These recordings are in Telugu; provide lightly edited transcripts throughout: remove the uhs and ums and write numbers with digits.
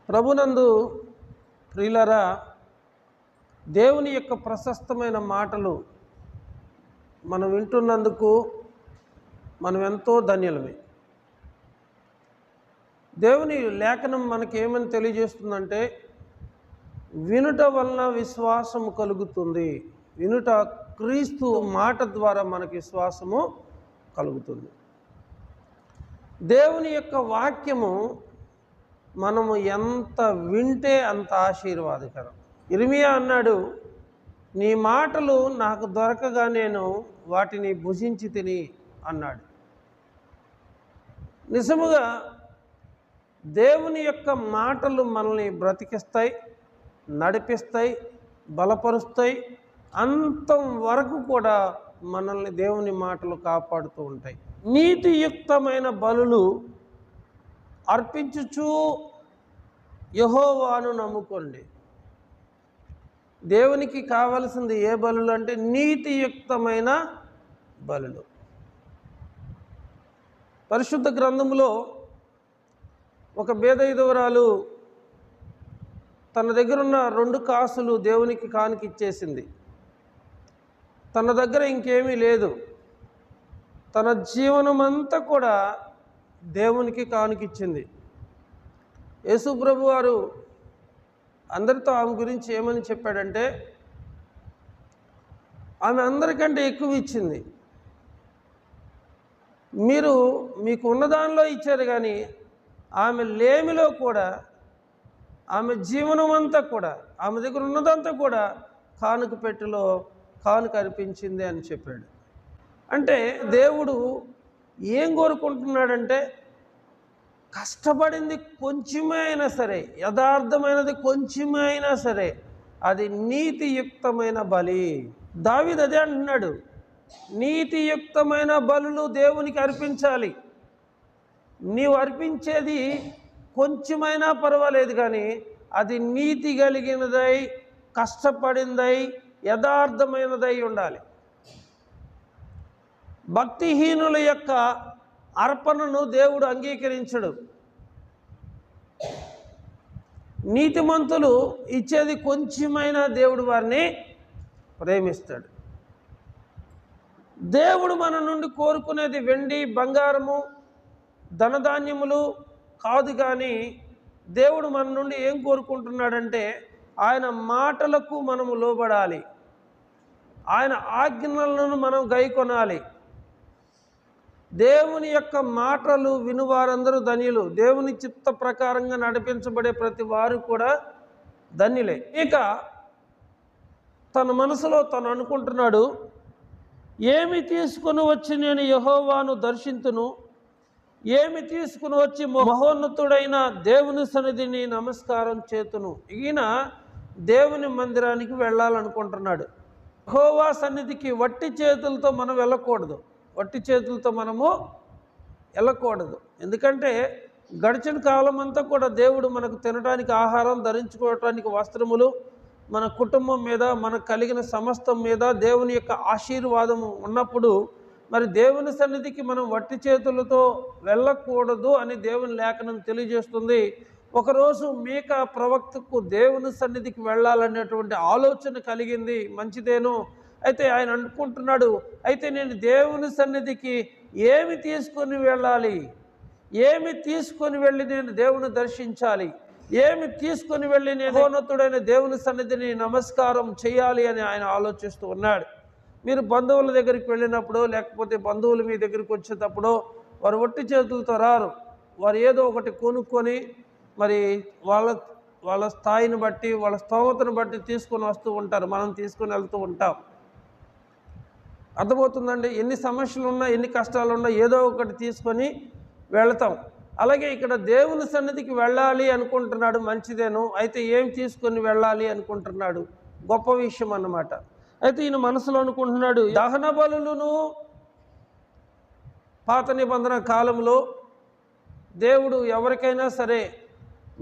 ప్రభునందు ప్రియులరా, దేవుని యొక్క ప్రశస్తమైన మాటలు మనం వింటున్నందుకు మనం ఎంతో ధన్యులమే. దేవుని లేఖనం మనకేమని తెలియజేస్తుందంటే, వినుట వలన విశ్వాసము కలుగుతుంది. వినుట క్రీస్తు మాట ద్వారా మనకి విశ్వాసము కలుగుతుంది. దేవుని యొక్క వాక్యము మనము ఎంత వింటే అంత ఆశీర్వాదకరం. ఇర్మియా అన్నాడు, నీ మాటలు నాకు దొరకగా నేను వాటిని భుజించి తిని అన్నాడు. నిజముగా దేవుని యొక్క మాటలు మనల్ని బ్రతికిస్తాయి, నడిపిస్తాయి, బలపరుస్తాయి. అంతం వరకు కూడా మనల్ని దేవుని మాటలు కాపాడుతూ ఉంటాయి. నీతియుక్తమైన బలులు అర్పించుచు యెహోవాను నమ్ముకోండి. దేవునికి కావలసింది ఏ బలులు అంటే నీతియుక్తమైన బలులు. పరిశుద్ధ గ్రంథములో ఒక బేదయిదువరాలు తన దగ్గరున్న 2 కాసులు దేవునికి కానుకిచ్చేసింది. తన దగ్గర ఇంకేమీ లేదు. తన జీవనమంతా కూడా దేవునికి కానుకిచ్చింది. యేసు ప్రభు వారు అందరితో ఆమె గురించి ఏమని చెప్పాడంటే, ఆమె అందరికంటే ఎక్కువ ఇచ్చింది. మీరు మీకు ఉన్న దానిలో ఇచ్చారు, కానీ ఆమె లేమిలో కూడా, ఆమె జీవనం అంతా కూడా, ఆమె దగ్గర ఉన్నదంతా కూడా కానుక పెట్టెలో కానుక అర్పించింది అని చెప్పాడు. అంటే దేవుడు ఏం కోరుకుంటున్నాడంటే, కష్టపడింది కొంచెమే అయినా సరే, యథార్థమైనది కొంచెమే అయినా సరే, అది నీతియుక్తమైన బలి. దావీదు అదే అంటున్నాడు, నీతియుక్తమైన బలులు దేవునికి అర్పించాలి. నీవు అర్పించేది కొంచెమైనా పర్వాలేదు, కానీ అది నీతి కలిగినదై, కష్టపడిందై, యథార్థమైనదై ఉండాలి. భక్తిహీనుల యొక్క అర్పణను దేవుడు అంగీకరించడు. నీతిమంతులు ఇచ్చేది కొంచెమైనా దేవుడు వారిని ప్రేమిస్తాడు. దేవుడు మన నుండి కోరుకునేది వెండి, బంగారము, ధనధాన్యములు కాదు, కానీ దేవుడు మన నుండి ఏం కోరుకుంటున్నాడంటే, ఆయన మాటలకు మనము లోబడాలి, ఆయన ఆజ్ఞలను మనం గైకొనాలి. దేవుని యొక్క మాటలు వినువారందరూ ధన్యులు. దేవుని చిత్త ప్రకారంగా నడిపించబడే ప్రతి వారు కూడా ధన్యులే. ఇక తన మనసులో తను అనుకుంటున్నాడు, ఏమి తీసుకుని వచ్చి నేను యెహోవాను దర్శింతును, ఏమి తీసుకుని వచ్చి మహోన్నతుడైన దేవుని సన్నిధిని నమస్కారం చేతును. ఈయన దేవుని మందిరానికి వెళ్ళాలనుకుంటున్నాడు. యెహోవా సన్నిధికి వట్టి చేతులతో మనం వెళ్ళకూడదు. వట్టి చేతులతో మనము వెళ్ళకూడదు. ఎందుకంటే గడిచిన కాలం అంతా కూడా దేవుడు మనకు తినడానికి ఆహారం, ధరించుకోవటానికి వస్త్రములు, మన కుటుంబం మీద, మనకు కలిగిన సమస్తం మీద దేవుని యొక్క ఆశీర్వాదము ఉన్నప్పుడు, మరి దేవుని సన్నిధికి మనం వట్టి చేతులతో వెళ్ళకూడదు అని దేవుని లేఖనం తెలియజేస్తుంది. ఒకరోజు మీకా ప్రవక్తకు దేవుని సన్నిధికి వెళ్ళాలనేటువంటి ఆలోచన కలిగింది. మంచిదేను. అయితే ఆయన అనుకుంటున్నాడు, అయితే నేను దేవుని సన్నిధికి ఏమి తీసుకొని వెళ్ళాలి, ఏమి తీసుకొని వెళ్ళి నేను దేవుని దర్శించాలి, ఏమి తీసుకొని వెళ్ళి నేను మహోన్నతుడైన దేవుని సన్నిధిని నమస్కారం చేయాలి అని ఆయన ఆలోచిస్తూ ఉన్నాడు. మీరు బంధువుల దగ్గరికి వెళ్ళినప్పుడు, లేకపోతే బంధువులు మీ దగ్గరికి వచ్చేటప్పుడు వారు ఒట్టి చేతులతో రారు. వారు ఏదో ఒకటి కొనుక్కొని, మరి వాళ్ళ స్థాయిని బట్టి, వాళ్ళ స్తోమతను బట్టి తీసుకొని వస్తూ ఉంటారు. మనం తీసుకొని వెళ్తూ ఉంటాం. అర్థమవుతుందండి? ఎన్ని సమస్యలు ఉన్నా, ఎన్ని కష్టాలు ఉన్నా ఏదో ఒకటి తీసుకొని వెళతాం. అలాగే ఇక్కడ దేవుని సన్నిధికి వెళ్ళాలి అనుకుంటున్నాడు. మంచిదేను. అయితే ఏం తీసుకొని వెళ్ళాలి అనుకుంటున్నాడు, గొప్ప విషయం అన్నమాట. అయితే ఈయన మనసులో అనుకుంటున్నాడు, దహన బలులను పాత నిబంధన కాలంలో దేవుడు ఎవరికైనా సరే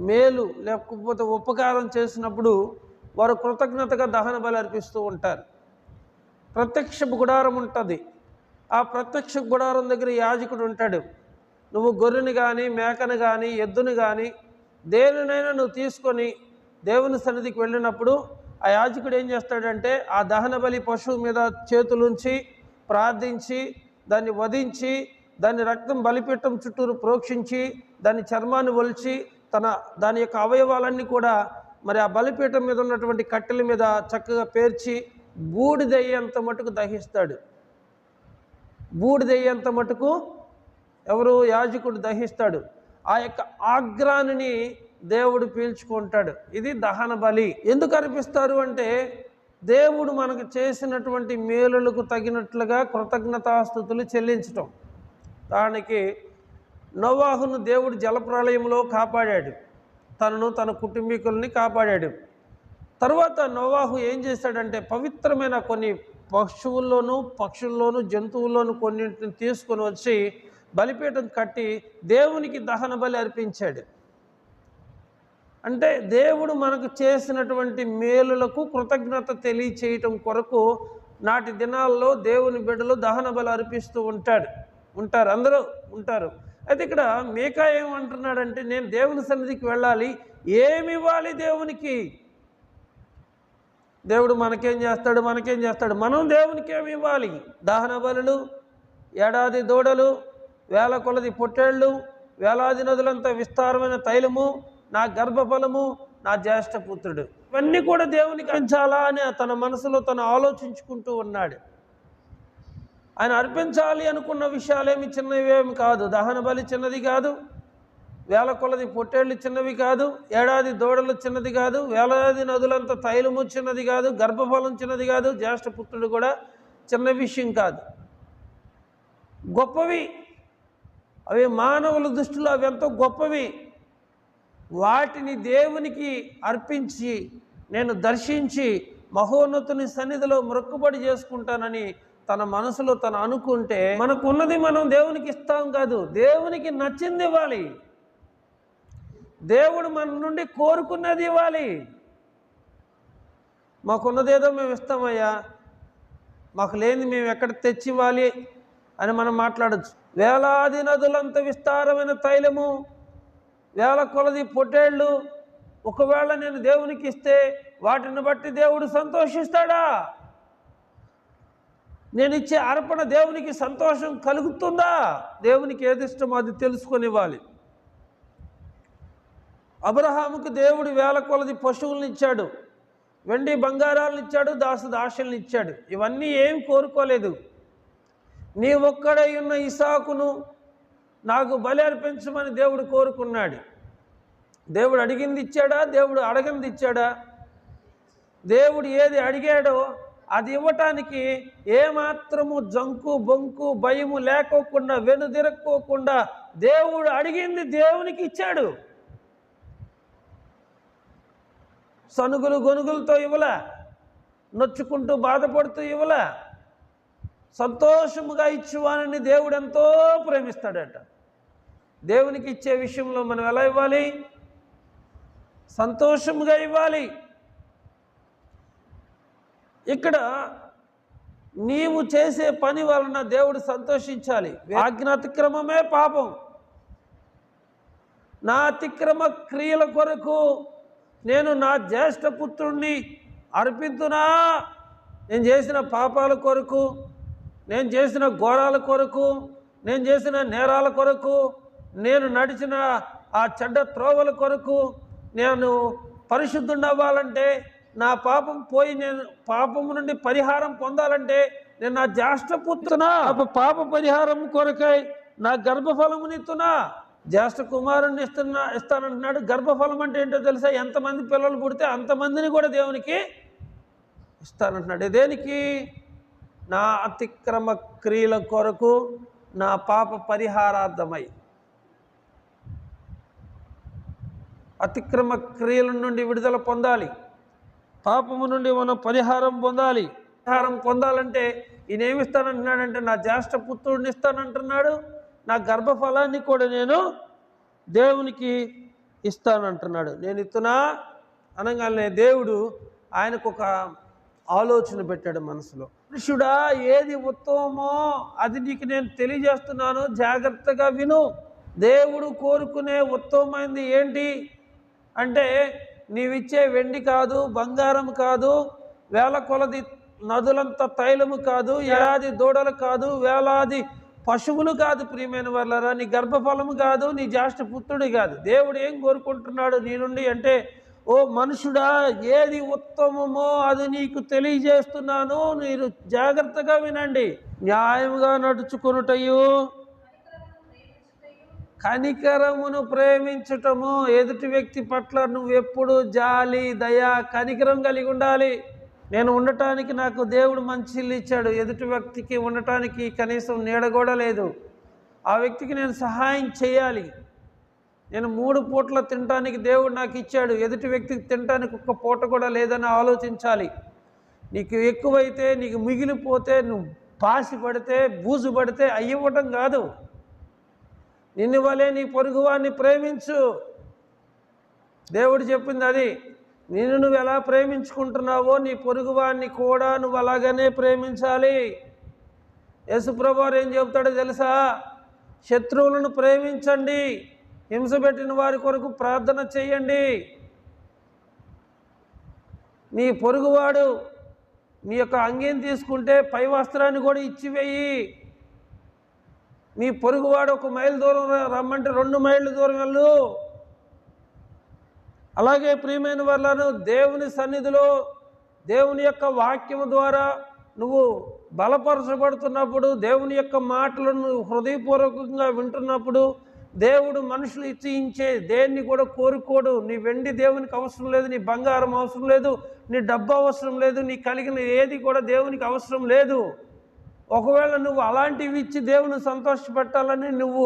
మేలు లేకపోతే ఉపకారం చేసినప్పుడు వారు కృతజ్ఞతగా దహన బలి అర్పిస్తూ ఉంటారు. ప్రత్యక్ష గుడారం ఉంటుంది. ఆ ప్రత్యక్ష గుడారం దగ్గర యాజకుడు ఉంటాడు. నువ్వు గొర్రెని కానీ, మేకను కానీ, ఎద్దుని కానీ దేనినైనా నువ్వు తీసుకొని దేవుని సన్నిధికి వెళ్ళినప్పుడు ఆ యాజకుడు ఏం చేస్తాడంటే ఆ దహన బలి పశువు మీద చేతులుంచి ప్రార్థించి దాన్ని వధించి దాని రక్తం బలిపీఠం చుట్టూరు ప్రోక్షించి దాని చర్మాన్ని ఒలిచి దాని యొక్క అవయవాలన్నీ కూడా మరి ఆ బలిపీఠం మీద ఉన్నటువంటి కట్టెల మీద చక్కగా పేర్చి బూడిదయ్యేంత మటుకు దహిస్తాడు. బూడిదయ్యేంత మటుకు ఎవరు యాజకుడు దహిస్తాడు. ఆ యొక్క ఆగ్రాన్ని దేవుడు పీల్చుకుంటాడు. ఇది దహన బలి. ఎందుకు అర్పిస్తారు అంటే దేవుడు మనకు చేసినటువంటి మేలులకు తగినట్లుగా కృతజ్ఞతాస్తుతులు చెల్లించటం. దానికి నోవాహును దేవుడు జలప్రళయంలో కాపాడాడు, తన కుటుంబీకుల్ని కాపాడాడు. తర్వాత నోవాహు ఏం చేశాడంటే పవిత్రమైన కొన్ని పశువుల్లోనూ పక్షుల్లోనూ జంతువుల్లోనూ కొన్నింటిని తీసుకొని వచ్చి బలిపీఠం కట్టి దేవునికి దహన బలి అర్పించాడు. అంటే దేవుడు మనకు చేసినటువంటి మేలులకు కృతజ్ఞత తెలియచేయటం కొరకు నాటి దినాల్లో దేవుని బిడ్డలు దహన బలి అర్పిస్తూ ఉంటారు, అందరూ ఉంటారు. అయితే ఇక్కడ మీకా ఏమంటున్నాడంటే నేను దేవుని సన్నిధికి వెళ్ళాలి, ఏమి ఇవ్వాలి దేవునికి? దేవుడు మనకేం చేస్తాడు? మనం దేవునికి ఏమి ఇవ్వాలి? దహన బలులు, ఏడాది దూడలు, వేల కొలది పొట్టేళ్ళు, వేలాది నదులంత విస్తారమైన తైలము, నా గర్భఫలము, నా జ్యేష్ఠ పుత్రుడు, ఇవన్నీ కూడా దేవునికి అర్పించాలా అని తన మనసులో తను ఆలోచించుకుంటూ ఉన్నాడు. ఆయన అర్పించాలి అనుకున్న విషయాలేమి చిన్నవేమి కాదు. దహన బలి చిన్నది కాదు, వేల కొలది పొట్టేళ్ళు చిన్నవి కాదు, ఏడాది దూడలు చిన్నది కాదు, వేలాది నదులంత తైలము చిన్నది కాదు, గర్భఫలం చిన్నది కాదు, జ్యేష్ఠ పుత్రుడు కూడా చిన్న విషయం కాదు. గొప్పవి అవి, మానవుల దృష్టిలో అవి ఎంతో గొప్పవి. వాటిని దేవునికి అర్పించి నేను దర్శించి మహోన్నతుని సన్నిధిలో మొక్కుబడి చేసుకుంటానని తన మనసులో తను అనుకుంటే మనకున్నది మనం దేవునికి ఇస్తాం కాదు, దేవునికి నచ్చింది ఇవ్వాలి. దేవుడు మన నుండి కోరుకున్నది ఇవ్వాలి. మాకున్నదేదో మేము ఇస్తామయ్యా, మాకు లేనిది మేము ఎక్కడ తెచ్చి ఇవ్వాలి అని మనం మాట్లాడచ్చు. వేలాది నదులంత విస్తారమైన తైలము, వేల కొలది పొట్టేళ్ళు ఒకవేళ నేను దేవునికి ఇస్తే వాటిని బట్టి దేవుడు సంతోషిస్తాడా? నేను ఇచ్చే అర్పణ దేవునికి సంతోషం కలుగుతుందా? దేవునికి ఏది ఇష్టమో అది తెలుసుకొని ఇవ్వాలి. అబ్రహాముకు దేవుడు వేల కొలది పశువులను ఇచ్చాడు, వెండి బంగారాలను ఇచ్చాడు, దాసుదాశలను ఇచ్చాడు. ఇవన్నీ ఏం కోరుకోలేదు. నీ ఒక్కడై ఉన్న ఇసాకును నాకు బలి అర్పించమని దేవుడు కోరుకున్నాడు. దేవుడు అడిగింది ఇచ్చాడా? దేవుడు అడగంది ఇచ్చాడా? దేవుడు ఏది అడిగాడో అది ఇవ్వటానికి ఏమాత్రము జంకు బొంకు భయము లేకోకుండా వెనుదిరక్కోకుండా దేవుడు అడిగింది దేవునికి ఇచ్చాడు. సనుగులు గొనుగులతో ఇవ్వలే, నొచ్చుకుంటూ బాధపడుతూ ఇవ్వలే, సంతోషముగా ఇచ్చేవానని దేవుడు ఎంతో ప్రేమిస్తాడట. దేవునికి ఇచ్చే విషయంలో మనం ఎలా ఇవ్వాలి? సంతోషముగా ఇవ్వాలి. ఇక్కడ నీవు చేసే పని వలన దేవుడు సంతోషించాలి. ఆజ్ఞ అతిక్రమమే పాపం. నా అతిక్రమ క్రియల కొరకు నేను నా జ్యేష్ఠ పుత్రుణ్ణి అర్పింతునా? నేను చేసిన పాపాల కొరకు, నేను చేసిన ఘోరాల కొరకు, నేను చేసిన నేరాల కొరకు, నేను నడిచిన ఆ చెడ్డ త్రోవల కొరకు నేను పరిశుద్ధుణ్ణి అవ్వాలంటే, నా పాపం పోయి నేను పాపము నుండి పరిహారం పొందాలంటే నేను నా జ్యేష్ఠ పుత్రునా పాప పరిహారం కొరకై నా గర్భఫలమునిస్తున్నా. జ్యేష్ఠ కుమారుణ్ణి ఇస్తానంటున్నాడు. గర్భఫలం అంటే ఏంటో తెలుసా? ఎంతమంది పిల్లలు పుడితే అంతమందిని కూడా దేవునికి ఇస్తానంటున్నాడు. దేనికి? నా అతిక్రమ క్రియల కొరకు, నా పాప పరిహారార్థమై. అతిక్రమ క్రియల నుండి విడుదల పొందాలి, పాపము నుండి మనం పరిహారం పొందాలి. పరిహారం పొందాలంటే ఈయన ఏమిస్తానంటున్నాడంటే నా జ్యేష్ఠ పుత్రుడిని ఇస్తానంటున్నాడు, నా గర్భఫలాన్ని కూడా నేను దేవునికి ఇస్తానంటున్నాడు. నేను ఇస్తున్నా అనగానే దేవుడు ఆయనకు ఒక ఆలోచన పెట్టాడు మనసులో. పురుషుడా, ఏది ఉత్తమమో అది నీకు నేను తెలియజేస్తున్నాను, జాగ్రత్తగా విను. దేవుడు కోరుకునే ఉత్తమమైనది ఏంటి? అంటే నీవిచ్చే వెండి కాదు, బంగారం కాదు, వేల కొలది నదులంత తైలము కాదు, ఏడాది దూడలు కాదు, వేలాది పశువులు కాదు ప్రియమైన వాళ్ళరా, నీ గర్భఫలము కాదు, నీ జ్యేష్ఠ పుత్రుడు కాదు. దేవుడు ఏం కోరుకుంటున్నాడు నీ నుండి అంటే, ఓ మనుషుడా, ఏది ఉత్తమమో అది నీకు తెలియజేస్తున్నాను, మీరు జాగ్రత్తగా వినండి. న్యాయముగా నడుచుకొనుటయు, కనికరమును ప్రేమించటము. ఎదుటి వ్యక్తి పట్ల నువ్వు ఎప్పుడు జాలి, దయ, కనికరం కలిగి ఉండాలి. నేను ఉండటానికి నాకు దేవుడు మంచి ఇల్లు ఇచ్చాడు, ఎదుటి వ్యక్తికి ఉండటానికి కనీసం నీడ కూడా లేదు, ఆ వ్యక్తికి నేను సహాయం చేయాలి. నేను 3 పూటల తినటానికి దేవుడు నాకు ఇచ్చాడు, ఎదుటి వ్యక్తికి తినటానికి 1 పూట కూడా లేదని ఆలోచించాలి. నీకు ఎక్కువైతే, నీకు మిగిలిపోతే, నువ్వు పాసి పడితే, బూజు పడితే అయ్యివ్వటం కాదు. నిన్ను వలే నీ పొరుగువాన్ని ప్రేమించు. దేవుడు చెప్పింది అది. నిన్ను నువ్వు ఎలా ప్రేమించుకుంటున్నావో నీ పొరుగువాన్ని కూడా నువ్వు అలాగనే ప్రేమించాలి. యేసుప్రభువారు ఏం చెబుతాడో తెలుసా? శత్రువులను ప్రేమించండి, హింస పెట్టిన వారి కొరకు ప్రార్థన చేయండి. నీ పొరుగువాడు నీ యొక్క అంగీని తీసుకుంటే పై వస్త్రాన్ని కూడా ఇచ్చివేయి. నీ పొరుగువాడు 1 మైలు దూరం రమ్మంటే 2 మైళ్ళు దూరం వెళ్ళు. అలాగే ప్రియమైన వాళ్ళను, దేవుని సన్నిధిలో దేవుని యొక్క వాక్యము ద్వారా నువ్వు బలపరచబడుతున్నప్పుడు, దేవుని యొక్క మాటలను హృదయపూర్వకంగా వింటున్నప్పుడు, దేవుడు మనుషులు ఇచ్చించే దేన్ని కూడా కోరుకోడు. నీ వెండి దేవునికి అవసరం లేదు, నీ బంగారం అవసరం లేదు, నీ డబ్బు అవసరం లేదు, నీ కలిగిన ఏది కూడా దేవునికి అవసరం లేదు. ఒకవేళ నువ్వు అలాంటివి ఇచ్చి దేవుని సంతోషపెట్టాలని నువ్వు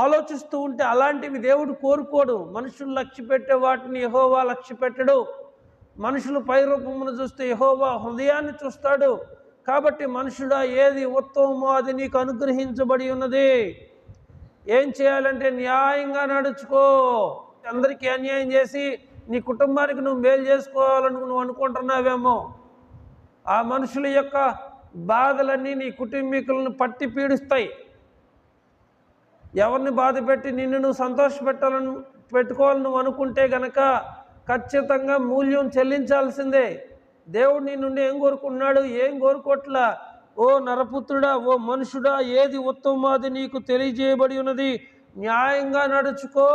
ఆలోచిస్తూ ఉంటే అలాంటివి దేవుడు కోరుకోడు. మనుషులు లక్ష్య పెట్టే వాటిని యెహోవా లక్ష్య పెట్టడు. మనుషులు పై రూపమును చూస్తే యెహోవా హృదయాన్ని చూస్తాడు. కాబట్టి మనుషుడా, ఏది ఉత్తమమో అది నీకు అనుగ్రహించబడి ఉన్నది. ఏం చేయాలంటే న్యాయంగా నడుచుకో. అందరికీ అన్యాయం చేసి నీ కుటుంబానికి నువ్వు మేలు చేసుకోవాలని నువ్వు అనుకుంటున్నావేమో. ఆ మనుషుల యొక్క బాధలన్నీ నీ కుటుంబీకులను పట్టి పీడిస్తాయి. ఎవరిని బాధ పెట్టి నిన్ను నువ్వు పెట్టుకోవాలని నువ్వు అనుకుంటే గనక ఖచ్చితంగా మూల్యం చెల్లించాల్సిందే. దేవుడు నీ నుండి ఏం కోరుకున్నాడు? ఏం కోరుకోట్లా. ఓ నరపుత్రుడా, ఓ మనుషుడా, ఏది ఉత్తమమో అది నీకు తెలియజేయబడి ఉన్నది. న్యాయంగా నడుచుకో.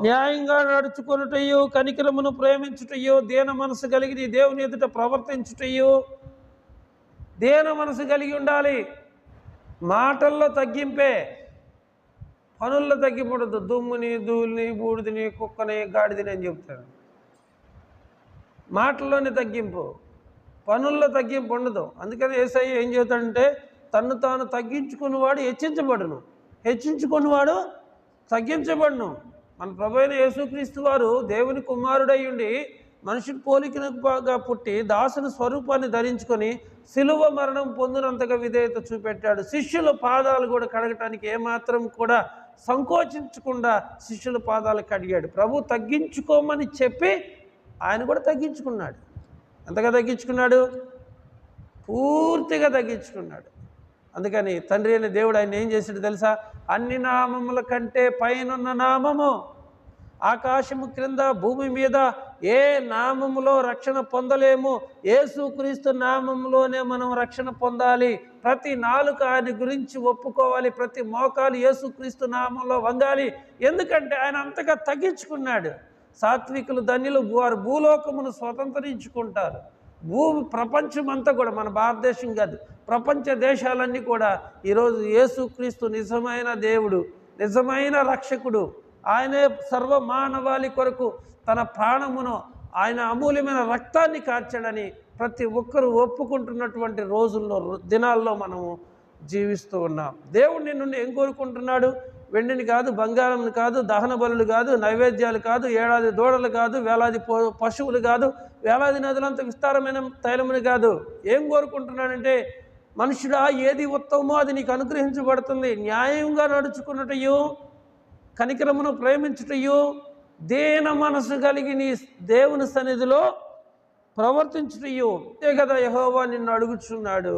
న్యాయంగా నడుచుకొనుటయు, కనికరమును ప్రేమించుటయు, దీన మనసు కలిగి నీ దేవుని ఎదుట ప్రవర్తించుటయు. దీన మనసు కలిగి ఉండాలి. మాటల్లో తగ్గింపే, పనుల్లో తగ్గిపడదు. దుమ్ముని, ధూళిని, బూడిదని, కుక్కని, గాడిదని అని చెప్తాడు. మాటల్లోనే తగ్గింపు, పనుల్లో తగ్గింపు ఉండదు. అందుకని యేసయ్య ఏం చెబుతాడంటే, తన్ను తాను తగ్గించుకున్నవాడు హెచ్చించబడును, హెచ్చించుకున్నవాడు తగ్గించబడును. మన ప్రభువైన యేసుక్రీస్తు వారు దేవుని కుమారుడై ఉండి మనిషి పోలికగా పుట్టి దాసుని స్వరూపాన్ని ధరించుకొని సిలువ మరణం పొందినంతగా విధేయత చూపెట్టాడు. శిష్యుల పాదాలు కూడా కడగటానికి ఏమాత్రం కూడా సంకోచించకుండా శిష్యుల పాదాలు కడిగాడు. ప్రభు తగ్గించుకోమని చెప్పి ఆయన కూడా తగ్గించుకున్నాడు. ఎంతగా తగ్గించుకున్నాడు? పూర్తిగా తగ్గించుకున్నాడు. అందుకని తండ్రి అయిన దేవుడు ఆయన ఏం చేశాడు తెలుసా? అన్ని నామముల కంటే పైనున్న నామము, ఆకాశము క్రింద భూమి మీద ఏ నామములో రక్షణ పొందలేము, యేసుక్రీస్తు నామములోనే మనం రక్షణ పొందాలి. ప్రతి నాలుక ఆయన గురించి ఒప్పుకోవాలి, ప్రతి మోకాలు యేసుక్రీస్తు నామంలో వంగాలి. ఎందుకంటే ఆయన అంతగా తగ్గించుకున్నాడు. సాత్వికులు ధన్యులు, వారు భూలోకమును స్వతంత్రించుకుంటారు. ప్రపంచం అంతా కూడా, మన భారతదేశం కాదు, ప్రపంచ దేశాలన్నీ కూడా ఈరోజు యేసుక్రీస్తు నిజమైన దేవుడు, నిజమైన రక్షకుడు, ఆయనే సర్వ మానవాళి కొరకు తన ప్రాణమును, ఆయన అమూల్యమైన రక్తాన్ని కార్చాడని ప్రతి ఒక్కరూ ఒప్పుకుంటున్నటువంటి రోజుల్లో, దినాల్లో మనము జీవిస్తూ ఉన్నాం. దేవుడు నుండి ఏం కోరుకుంటున్నాడు? వెండిని కాదు, బంగారంని కాదు, దహన బలులు కాదు, నైవేద్యాలు కాదు, ఏడాది దూడలు కాదు, వేలాది పశువులు కాదు, వేలాది నదులంత విస్తారమైన తైలముని కాదు. ఏం కోరుకుంటున్నాడంటే, మనుషుడా, ఏది ఉత్తమమో అది నీకు అనుగ్రహించబడుతుంది. న్యాయంగా నడుచుకున్నటయు, కనికరమును ప్రేమించుటయు, దీన మనసు కలిగి నీ దేవుని సన్నిధిలో ప్రవర్తించుటయు. అంతే కదా యెహోవా నిన్ను అడుగుచున్నాడు.